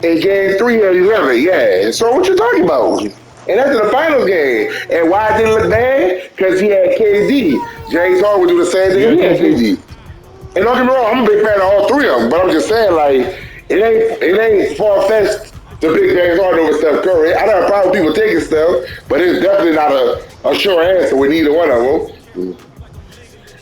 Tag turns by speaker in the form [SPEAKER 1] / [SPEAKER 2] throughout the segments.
[SPEAKER 1] In game 3 at 11, yeah. So what you talking about? And that's the finals game. And why it didn't look bad? Because he had KD. James Harden would do the same
[SPEAKER 2] You
[SPEAKER 1] thing.
[SPEAKER 2] got
[SPEAKER 1] He had
[SPEAKER 2] KG?
[SPEAKER 1] KD. And don't get me wrong, I'm a big fan of all three of them. But I'm just saying, like, it ain't far fetched to pick James Harden over Steph Curry. I don't have a problem with people taking Steph, but it's definitely not a sure answer with either one of them.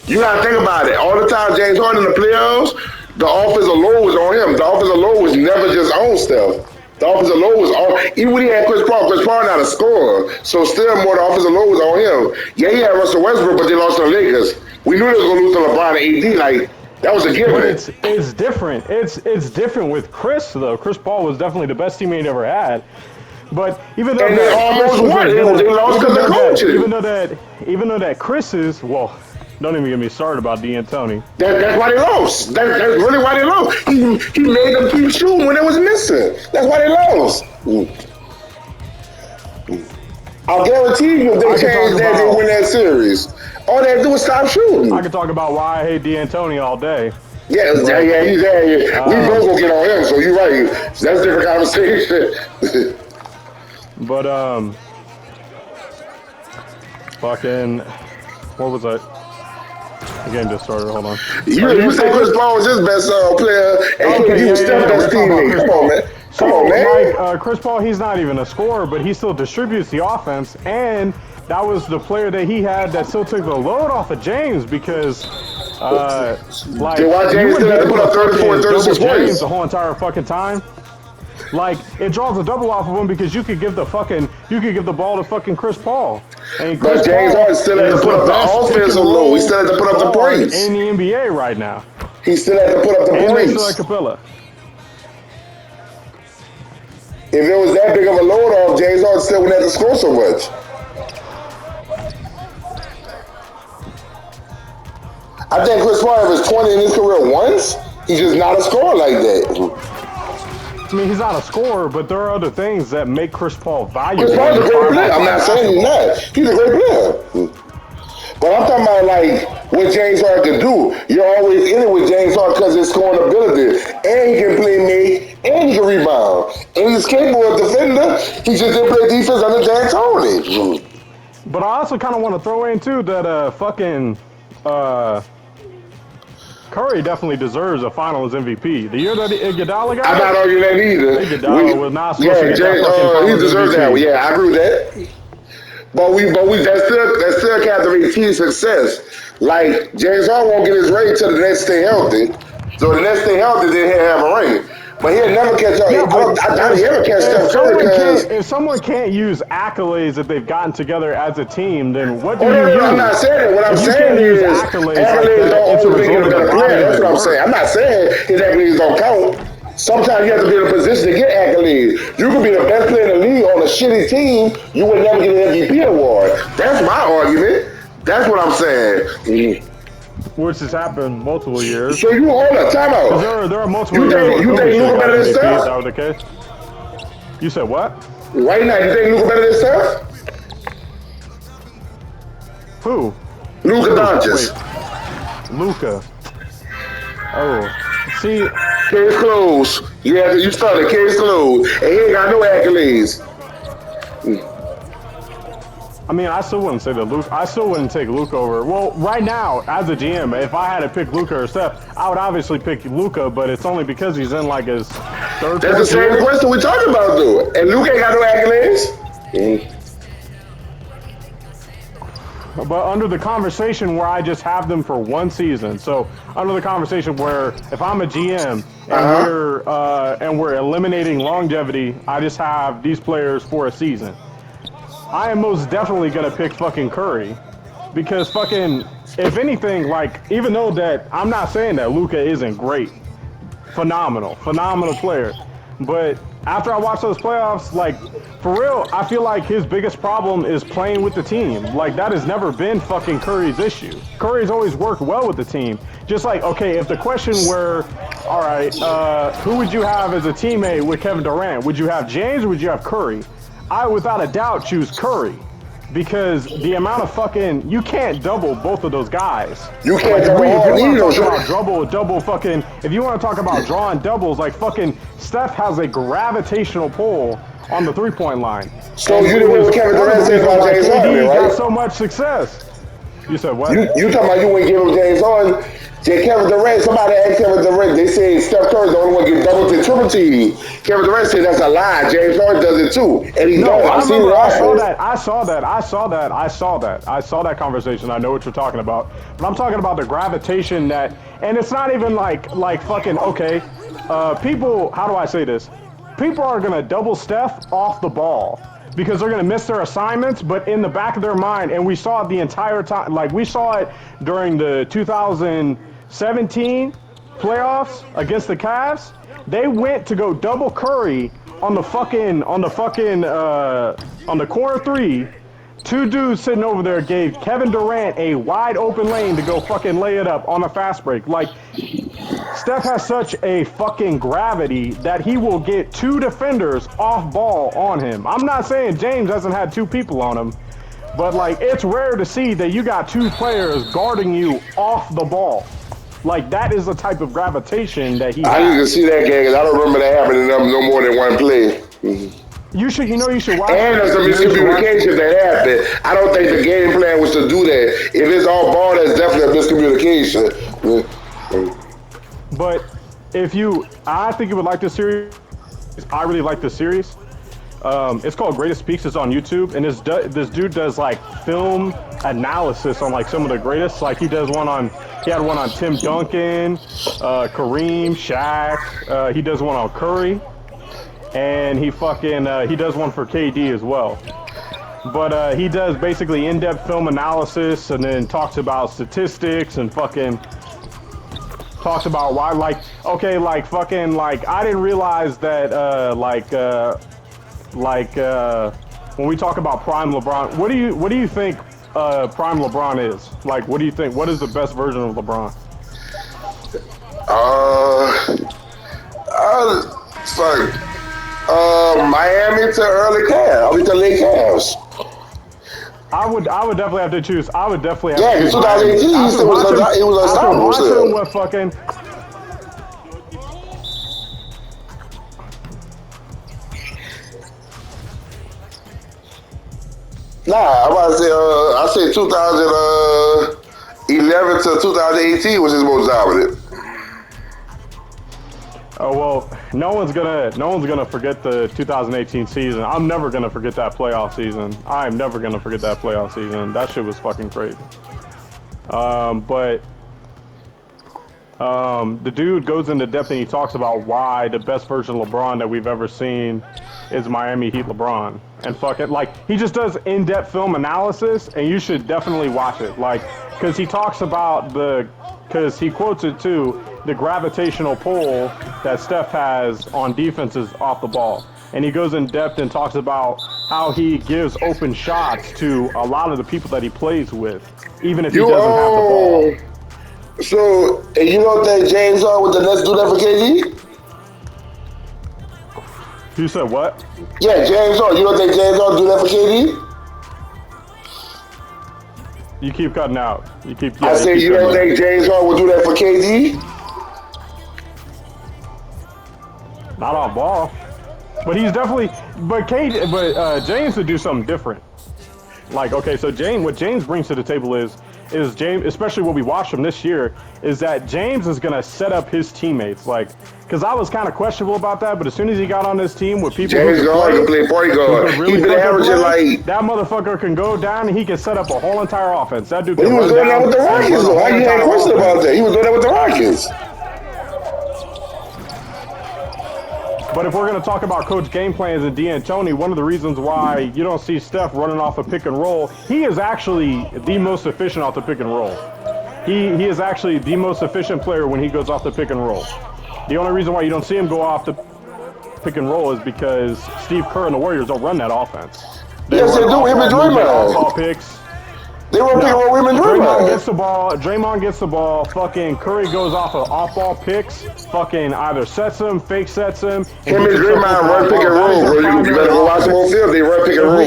[SPEAKER 1] You gotta think about it. All the time James Harden in the playoffs, the offensive load was on him. The offensive load was never just on Steph. The offensive load was on. Even when he had Chris Paul, not a scorer. So still more the offensive load was on him. Yeah, he had Russell Westbrook, but they lost to the Lakers. We knew they was gonna lose to LeBron and AD. Like that was a
[SPEAKER 2] But
[SPEAKER 1] given.
[SPEAKER 2] it's different. It's different with Chris though. Chris Paul was definitely the best teammate he ever had. But even though
[SPEAKER 1] And they
[SPEAKER 2] that Chris
[SPEAKER 1] almost
[SPEAKER 2] was
[SPEAKER 1] won.
[SPEAKER 2] as
[SPEAKER 1] They
[SPEAKER 2] good,
[SPEAKER 1] lost because of coaching.
[SPEAKER 2] even though that Chris is well, don't even get me started about D'Antoni.
[SPEAKER 1] That's why they lost. That's really why they lost. He made them keep shooting when it was missing. That's why they lost. I'll guarantee you if they change that, they win that series. All they have to do is stop shooting.
[SPEAKER 2] I could talk about why I hate D'Antoni all day.
[SPEAKER 1] Yeah, he's there. We both gonna get on him, so you're right. That's a different conversation.
[SPEAKER 2] But fucking, what was I? The game just started. Hold on.
[SPEAKER 1] you say Chris Paul was his best player, and he was Steph's best teammate. Come on, man. Come on, man.
[SPEAKER 2] Like Chris Paul, he's not even a scorer, but he still distributes the offense, and that was the player that he had that still took the load off of James because, like,
[SPEAKER 1] why James still had to put up 34 and 36
[SPEAKER 2] James
[SPEAKER 1] points
[SPEAKER 2] the whole entire fucking time. Like it draws a double off of him because you could give the ball to fucking Chris Paul. And Chris
[SPEAKER 1] but James Harden still had to put up the offensive load. He still had to put up the points.
[SPEAKER 2] In the NBA right now.
[SPEAKER 1] He still had to put up the
[SPEAKER 2] And
[SPEAKER 1] points.
[SPEAKER 2] they still had Capella.
[SPEAKER 1] If it was that big of a load off, James Harden still wouldn't have to score so much. I think Chris Paul was 20 in his career once. He's just not a scorer like that.
[SPEAKER 2] I mean, he's not a scorer, but there are other things that make Chris Paul valuable.
[SPEAKER 1] Chris Paul's a great player. I'm not saying he's not. He's a great player. But I'm talking about like what James Harden can do. You're always in it with James Harden because his scoring ability, and he can play make, and he can rebound, and he's capable of defender. He just didn't play defense under D'Antoni.
[SPEAKER 2] But I also kind of want to throw in too that fucking Curry definitely deserves a Finals MVP. The year that Iguodala got,
[SPEAKER 1] I'm not arguing that either.
[SPEAKER 2] Iguodala was not supposed to get that fucking
[SPEAKER 1] he
[SPEAKER 2] Finals
[SPEAKER 1] deserves
[SPEAKER 2] MVP.
[SPEAKER 1] that one. Yeah, I agree with that. But that still captivates team success. Like James Harden won't get his ring till the Nets stay healthy. So the Nets stay healthy, then he'll have a ring. But he'll never catch up. I doubt he'll ever catch Steph Curry because
[SPEAKER 2] if someone can't use accolades that they've gotten together as a team, then what do you use?
[SPEAKER 1] I'm not saying it. What I'm saying is accolades don't always make him a better player. That's what I'm saying. I'm not saying his accolades don't count. Sometimes you have to be in a position to get accolades. You could be the best player in the league on a shitty team. You would never get an MVP award. That's my argument. That's what I'm saying.
[SPEAKER 2] Which has happened multiple years.
[SPEAKER 1] So you hold up, time out.
[SPEAKER 2] There are multiple years.
[SPEAKER 1] You think Luka better than Steph?
[SPEAKER 2] Is that the case? You said what?
[SPEAKER 1] Right now, you think Luka better than Steph?
[SPEAKER 2] Who?
[SPEAKER 1] Luka Doncic.
[SPEAKER 2] Luka. Oh. See,
[SPEAKER 1] case closed. You started case closed, and he ain't got no accolades.
[SPEAKER 2] I mean, I still wouldn't say that Luka. I still wouldn't take Luka over. Well, right now, as a GM, if I had to pick Luka or Steph, I would obviously pick Luka, but it's only because he's in like his third.
[SPEAKER 1] That's the same question we're talking about, though. And Luka ain't got no accolades.
[SPEAKER 2] But under the conversation where I just have them for one season, so under the conversation where if I'm a GM and we're eliminating longevity, I just have these players for a season. I am most definitely gonna pick fucking Curry, because fucking if anything, like even though that I'm not saying that Luka isn't great, phenomenal player, but after I watch those playoffs, like, for real, I feel like his biggest problem is playing with the team. Like, that has never been fucking Curry's issue. Curry's always worked well with the team. Just like, okay, if the question were, all right, who would you have as a teammate with Kevin Durant? Would you have James or would you have Curry? I, without a doubt, choose Curry. because the amount of fucking you can't double both of those guys.
[SPEAKER 1] You can't
[SPEAKER 2] Like,
[SPEAKER 1] double all
[SPEAKER 2] if you
[SPEAKER 1] either.
[SPEAKER 2] want to talk about double fucking, if you want to talk about drawing doubles, like fucking Steph has a gravitational pull on the 3-point line.
[SPEAKER 1] So you didn't hear what Kevin Durant said about James Harden, right?
[SPEAKER 2] Got so much success. You said what?
[SPEAKER 1] You talking about you wouldn't give him James Harden? Kevin Durant, somebody asked Kevin Durant, they said Steph Curry's the only one get double to triple team. Kevin Durant said that's a lie. James Harden does it too. And he don't.
[SPEAKER 2] I
[SPEAKER 1] seen
[SPEAKER 2] remember,
[SPEAKER 1] it
[SPEAKER 2] I saw that conversation. I know what you're talking about. But I'm talking about the gravitation that, and it's not even like fucking, okay, people, how do I say this? People are going to double Steph off the ball because they're going to miss their assignments, but in the back of their mind, and we saw it the entire time, like we saw it during the 2017 playoffs against the Cavs. They went to go double Curry on the corner three. Two dudes sitting over there gave Kevin Durant a wide open lane to go fucking lay it up on a fast break. Like, Steph has such a fucking gravity that he will get two defenders off ball on him. I'm not saying James hasn't had two people on him, but like, it's rare to see that you got two players guarding you off the ball. Like, that is the type of gravitation that he has.
[SPEAKER 1] I didn't see that game because I don't remember that happening no more than one play.
[SPEAKER 2] You should watch.
[SPEAKER 1] And there's some miscommunication that happened. I don't think the game plan was to do that. If it's all ball, that's definitely a miscommunication.
[SPEAKER 2] But I think you would like this series. I really like this series. It's called Greatest Peaks. It's on YouTube, and this dude does like film analysis on like some of the greatest. Like he had one on Tim Duncan, Kareem, Shaq. He does one on Curry, and he does one for KD as well. But he does basically in-depth film analysis, and then talks about statistics and fucking talks about why, like, okay, like fucking, like, I didn't realize that when we talk about prime LeBron, what do you think prime LeBron is? Like, what do you think? What is the best version of LeBron?
[SPEAKER 1] It's like Miami to early Cavs. I mean to late Cavs.
[SPEAKER 2] I would definitely have to choose. I would definitely have
[SPEAKER 1] to choose. 2018, it was unstoppable.
[SPEAKER 2] Watson was fucking.
[SPEAKER 1] Nah, I'm about to say, I say 2011 to 2018 was his most dominant.
[SPEAKER 2] Oh well, no one's gonna forget the 2018 season. I'm never gonna forget that playoff season. I'm never gonna forget that playoff season. That shit was fucking crazy. But the dude goes into depth and he talks about why the best version of LeBron that we've ever seen is Miami Heat LeBron. And fucking, like, he just does in-depth film analysis, and you should definitely watch it. Like, because he talks about because he quotes it too, the gravitational pull that Steph has on defenses off the ball. And he goes in depth and talks about how he gives open shots to a lot of the people that he plays with, even if he doesn't have the ball.
[SPEAKER 1] So, and you don't think James Harden with the Nets do that for KD?
[SPEAKER 2] You said what?
[SPEAKER 1] Yeah, James Harden. You don't think James Harden do that for KD?
[SPEAKER 2] You keep cutting out.
[SPEAKER 1] I said you don't think James Harden would do that for KD?
[SPEAKER 2] Not on ball, but he's definitely. But James would do something different. Like, okay, so what James brings to the table is James, especially what we watched him this year, is that James is gonna set up his teammates. Like, because I was kind of questionable about that, but as soon as he got on this team with people
[SPEAKER 1] James Harden can play point guard. He's been averaging like
[SPEAKER 2] that motherfucker can go down and he can set up a whole entire offense. That dude.
[SPEAKER 1] He was doing that with the Rockets, though. How you had a question about that? He was doing that with the Rockets.
[SPEAKER 2] But if we're going to talk about coach game plans and D'Antoni, one of the reasons why you don't see Steph running off a pick and roll, he is actually the most efficient off the pick and roll. He is actually the most efficient player when he goes off the pick and roll. The only reason why you don't see him go off the pick and roll is because Steve Kerr and the Warriors don't run that offense.
[SPEAKER 1] Yes, they do. Him and Draymond.
[SPEAKER 2] Ball picks.
[SPEAKER 1] They run pick and roll with him and
[SPEAKER 2] Draymond gets the ball. Draymond gets the ball. Fucking Curry goes off of off-ball picks. Fucking either sets him, fake sets him.
[SPEAKER 1] Him and Draymond run pick and roll, bro. You better go watch them on field. They run pick and roll.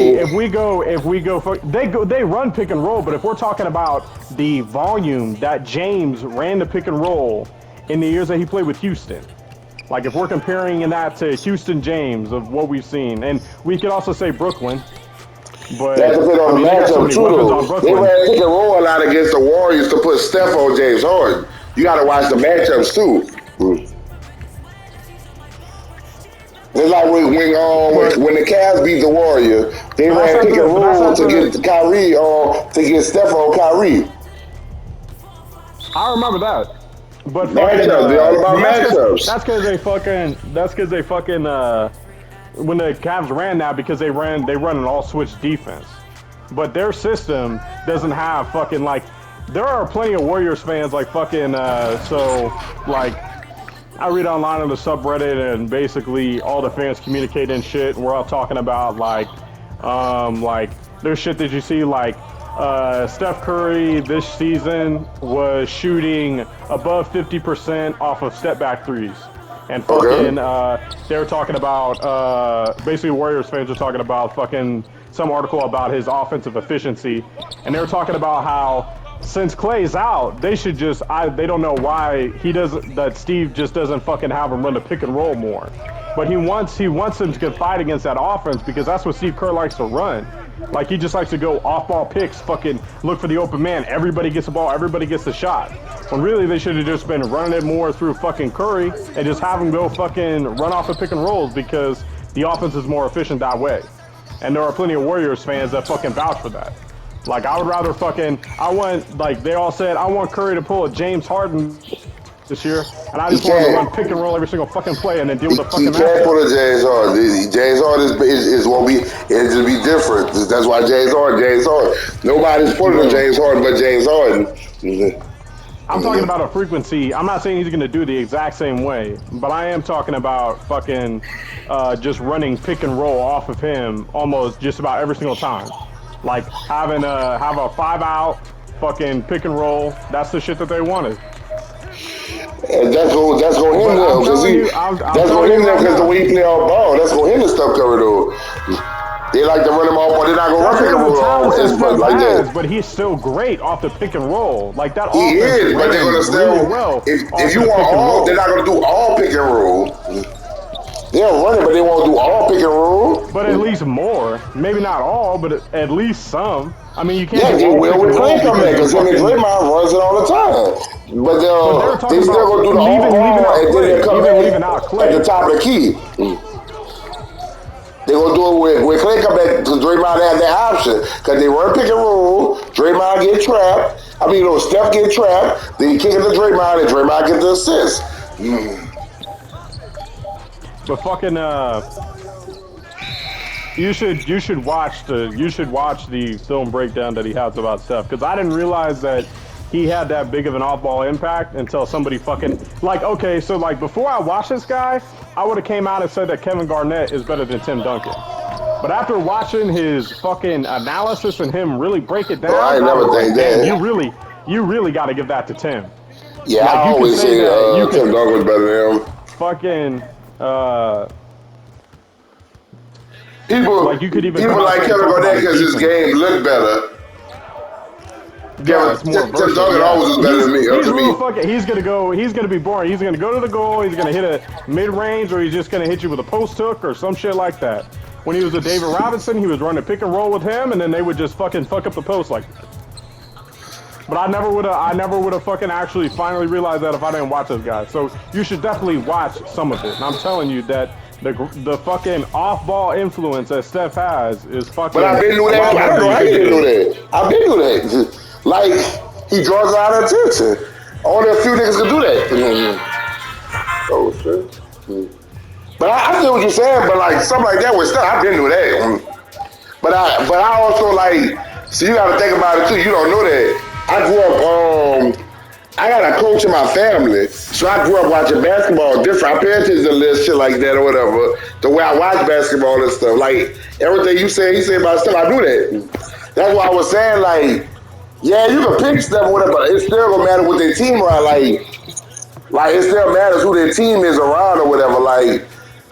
[SPEAKER 2] They run pick and roll. But if we're talking about the volume that James ran the pick and roll in the years that he played with Houston, like if we're comparing that to Houston James of what we've seen, and we could also say Brooklyn. But
[SPEAKER 1] that's a bit on the matchup too, though. They ran pick and roll a lot against the Warriors to put Steph on James Harden. You got to watch the matchups too. It's like when the Cavs beat the Warriors, they ran pick and roll to get Kyrie on to get Steph on Kyrie.
[SPEAKER 2] I remember that. But
[SPEAKER 1] matchups, they're all about matchups.
[SPEAKER 2] That's because they fucking. When the Cavs ran that because they run an all switch defense, but their system doesn't have fucking like. There are plenty of Warriors fans like fucking. So like, I read online on the subreddit and basically all the fans communicate and shit. And we're all talking about like there's shit that you see like. Steph Curry this season was shooting above 50% off of step back threes. And fucking, they were talking about, basically Warriors fans were talking about fucking some article about his offensive efficiency. And they were talking about how since Klay's out, they should just, they don't know why that Steve just doesn't fucking have him run the pick and roll more. But he wants him to fight against that offense because that's what Steve Kerr likes to run. Like, he just likes to go off-ball picks, fucking look for the open man. Everybody gets the ball. Everybody gets the shot. When really they should have just been running it more through fucking Curry and just have him go fucking run off the pick and rolls because the offense is more efficient that way. And there are plenty of Warriors fans that fucking vouch for that. Like, I would rather they all said, I want Curry to pull a James Harden this year, and I just want to run pick and roll every single fucking play and then deal with the fucking matchup. You can't
[SPEAKER 1] pull a James Harden. James Harden it'll just be different. That's why James Harden. Nobody's pulling a James Harden but James Harden.
[SPEAKER 2] I'm talking about a frequency. I'm not saying he's going to do the exact same way, but I am talking about fucking just running pick and roll off of him almost just about every single time. Like have a 5-out fucking pick and roll. That's the shit that they wanted.
[SPEAKER 1] And that's going to hinder him because the way he play off ball, that's going to hinder Steph Curry though. They like to run him off, but they're not going to run pick and roll like that.
[SPEAKER 2] But he's still great off the pick and roll. Like that.
[SPEAKER 1] He is, but they're going to still. Really well if you want all, they're not going to do all pick and roll. They'll run it, but they won't do all pick and roll.
[SPEAKER 2] But at least more. Maybe not all, but at least some. I mean, you can't.
[SPEAKER 1] Yeah, they will when Klay come back because Draymond runs it all the time. But they still gonna do the all and then they come back at the top of the key. They gonna do it when Klay come back because Draymond has that option because they run pick and roll. Draymond get trapped. Steph get trapped. Then you kick it to Draymond and Draymond get the assist.
[SPEAKER 2] But fucking you should watch the film breakdown that he has about Steph because I didn't realize that he had that big of an off-ball impact until somebody fucking before I watched this guy, I would have came out and said that Kevin Garnett is better than Tim Duncan. But after watching his fucking analysis and him really break it down,
[SPEAKER 1] I never think that.
[SPEAKER 2] You really got to give that to Tim.
[SPEAKER 1] Yeah, I always say Tim Duncan's better than him.
[SPEAKER 2] Fucking.
[SPEAKER 1] People like Kevin Garnett because his game looked better. Tim Duncan always is better than me.
[SPEAKER 2] He's gonna be boring. He's gonna go to the goal. He's gonna hit a mid range, or he's just gonna hit you with a post hook or some shit like that. When he was with David Robinson, he was running pick and roll with him, and then they would just fucking fuck up the post like that. But I never would have fucking actually finally realized that if I didn't watch this guy. So you should definitely watch some of it. And I'm telling you that the fucking off-ball influence that Steph has is fucking.
[SPEAKER 1] But I've been doing that. I don't know how you didn't do that. I've been doing that. Like he draws a lot of attention. Only a few niggas can do that. Oh shit. But I feel what you're saying. But like something like that with Steph, I've been doing that. But I also like. So you got to think about it too. You don't know that. I grew up, I got a coach in my family, so I grew up watching basketball different. I pay attention to little shit like that or whatever, the way I watch basketball and stuff. Like, everything he say about stuff, I do that. That's why I was saying, like, Yeah, you can pick Steph or whatever, but it still gonna matter what their team around. Like it still matters who their team is around or whatever. Like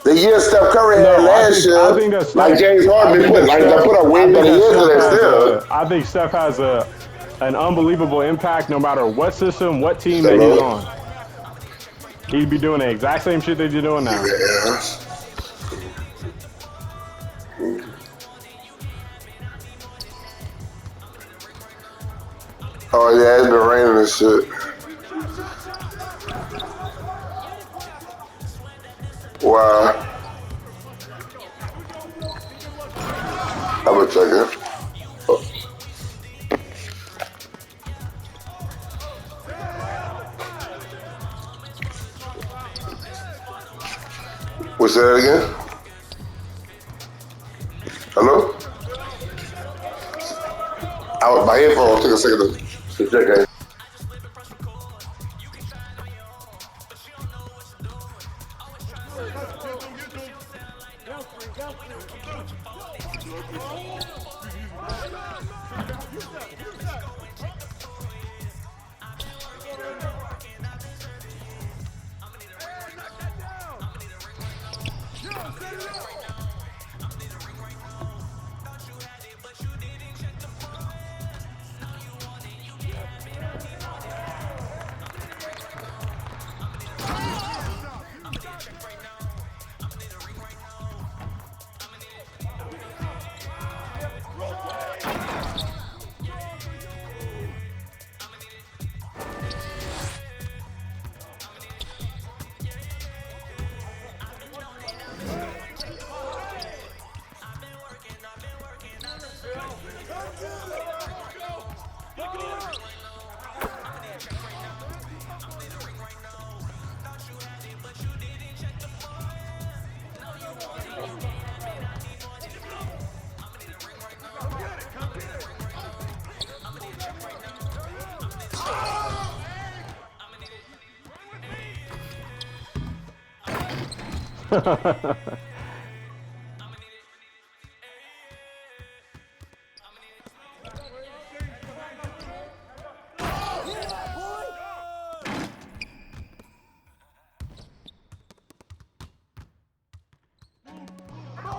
[SPEAKER 1] the year Steph Curry had
[SPEAKER 2] No,
[SPEAKER 1] last
[SPEAKER 2] I
[SPEAKER 1] year,
[SPEAKER 2] think that
[SPEAKER 1] like
[SPEAKER 2] Steph.
[SPEAKER 1] James
[SPEAKER 2] I
[SPEAKER 1] Harden been
[SPEAKER 2] think
[SPEAKER 1] put
[SPEAKER 2] that
[SPEAKER 1] like they
[SPEAKER 2] Steph.
[SPEAKER 1] put up
[SPEAKER 2] I
[SPEAKER 1] way
[SPEAKER 2] think
[SPEAKER 1] better
[SPEAKER 2] that
[SPEAKER 1] years than
[SPEAKER 2] Steph
[SPEAKER 1] that
[SPEAKER 2] has
[SPEAKER 1] still.
[SPEAKER 2] a. I think Steph has an unbelievable impact no matter what system, what team that he's
[SPEAKER 1] Hello.
[SPEAKER 2] on. He'd be doing the exact same shit that you're doing now.
[SPEAKER 1] Yeah. Oh yeah, it's been raining and shit. Wow. I'm gonna check it. What's that again? Hello? My headphones took a second to check it.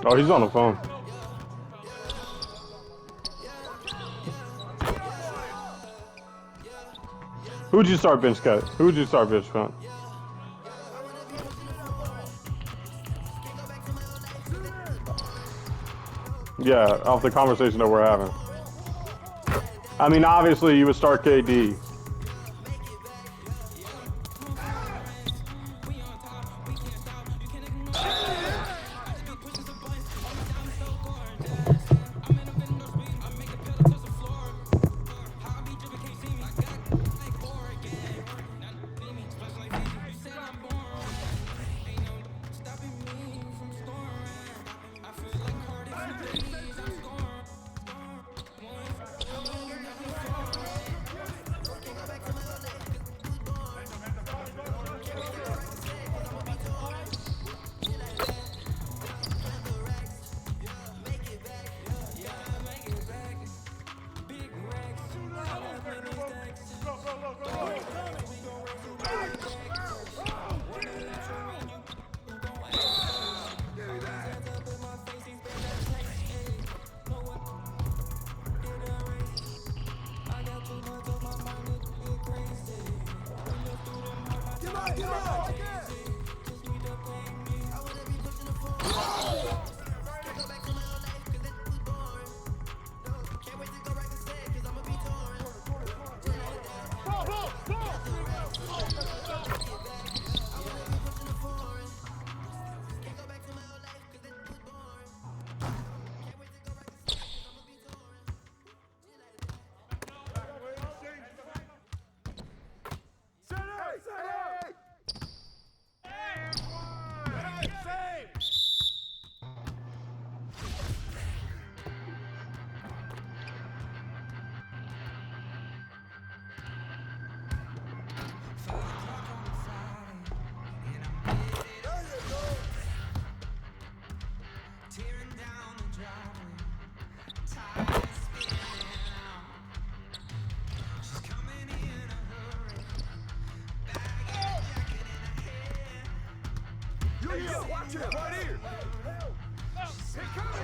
[SPEAKER 2] Oh, he's on the phone. Who'd you start bench cut? Who'd you start bench cut? Yeah, off the conversation that we're having. I mean, obviously you would start KD.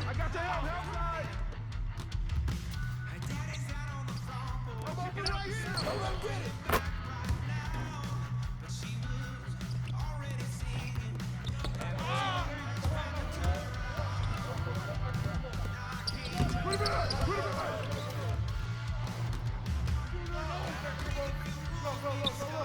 [SPEAKER 3] I got the help side. I'm open right here. Come on, get it. Put him back! Put him back! Go, go, go, go, go!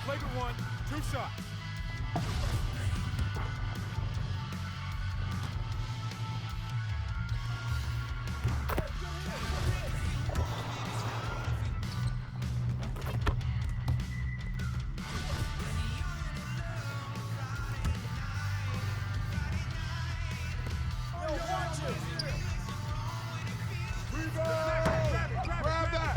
[SPEAKER 3] Flagrant one, 2 shots. Grab that!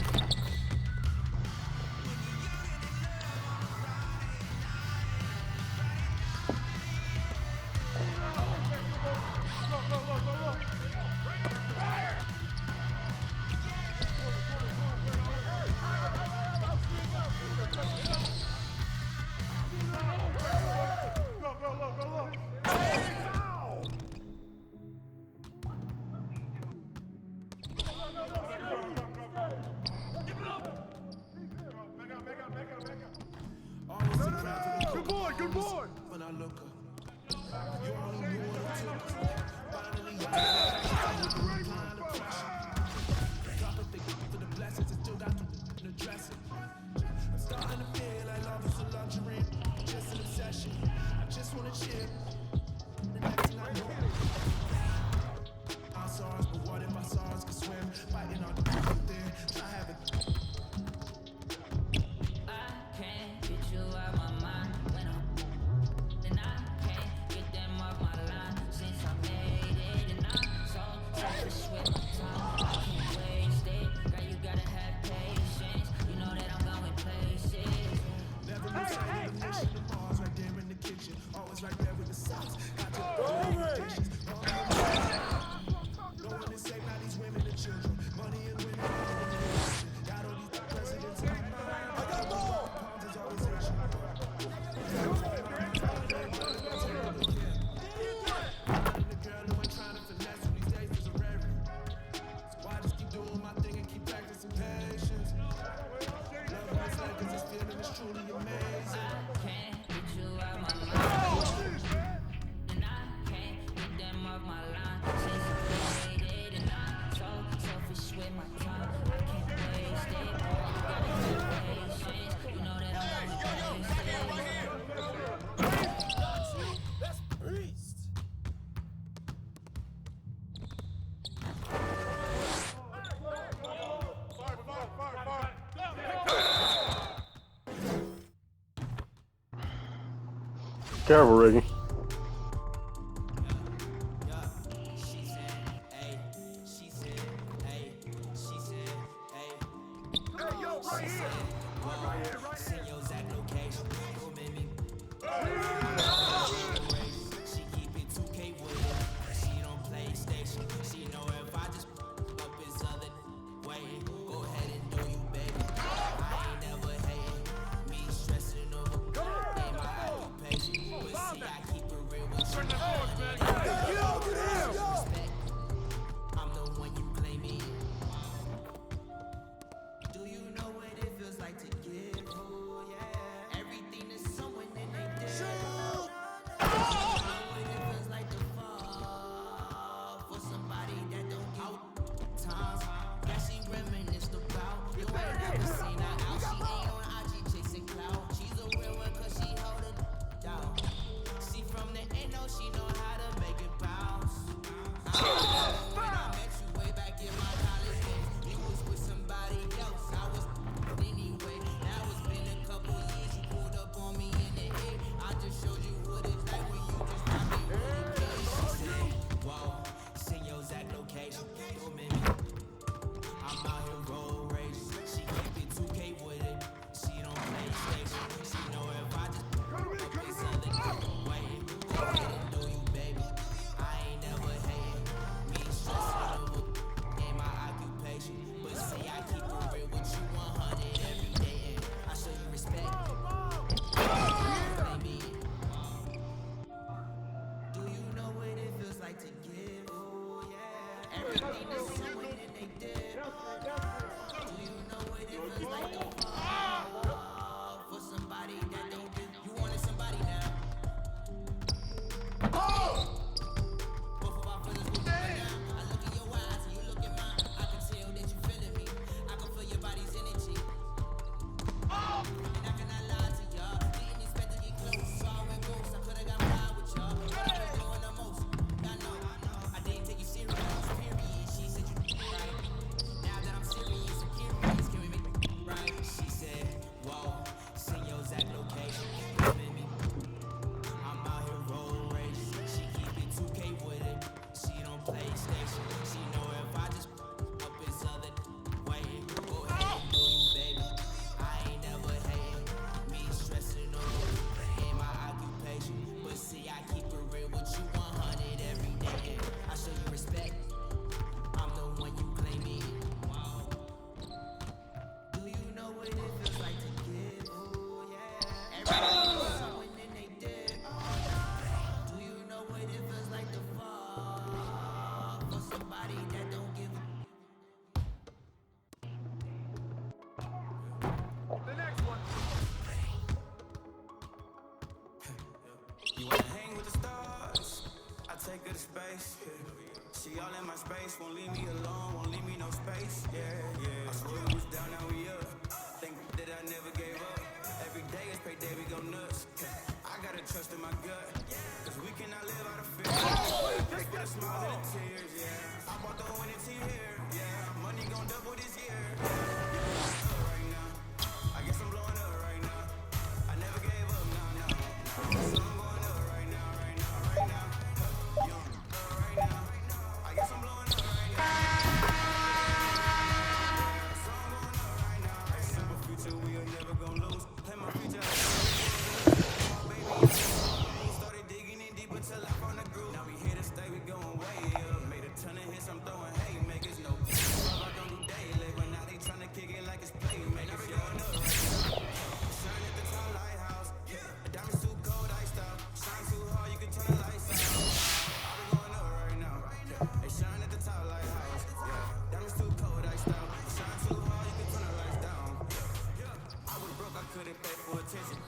[SPEAKER 3] Good boy, good boy!
[SPEAKER 4] When I look up, you only knew what it took. Finally, applying the pressure. Drop it, they for the blessings, I still got to address it. I'm starting to feel like love is a luxury, just an obsession. I just wanna chill. The next thing I know, our SARS, but what if our SARS could swim? Fighting all the people there, try having.
[SPEAKER 5] I can't get you out my mind when then I can't get them off my line since I made it, and I
[SPEAKER 2] Careful, Ricky.
[SPEAKER 4] Space, yeah. She all in my space, won't leave me alone, won't leave me no space, yeah, yeah. I swear we was down, now we up. Think that I never gave up. Every day is payday, we go nuts. I gotta trust in my gut, cause we cannot live out of fear. Just for the smiles and the tears, yeah. I bought the winning team here, yeah. Money gon' double this year, yeah. Right now, I guess I'm blowing up right now. I never gave up, no. So I'm going up right now, right now, right now. Couldn't pay for attention.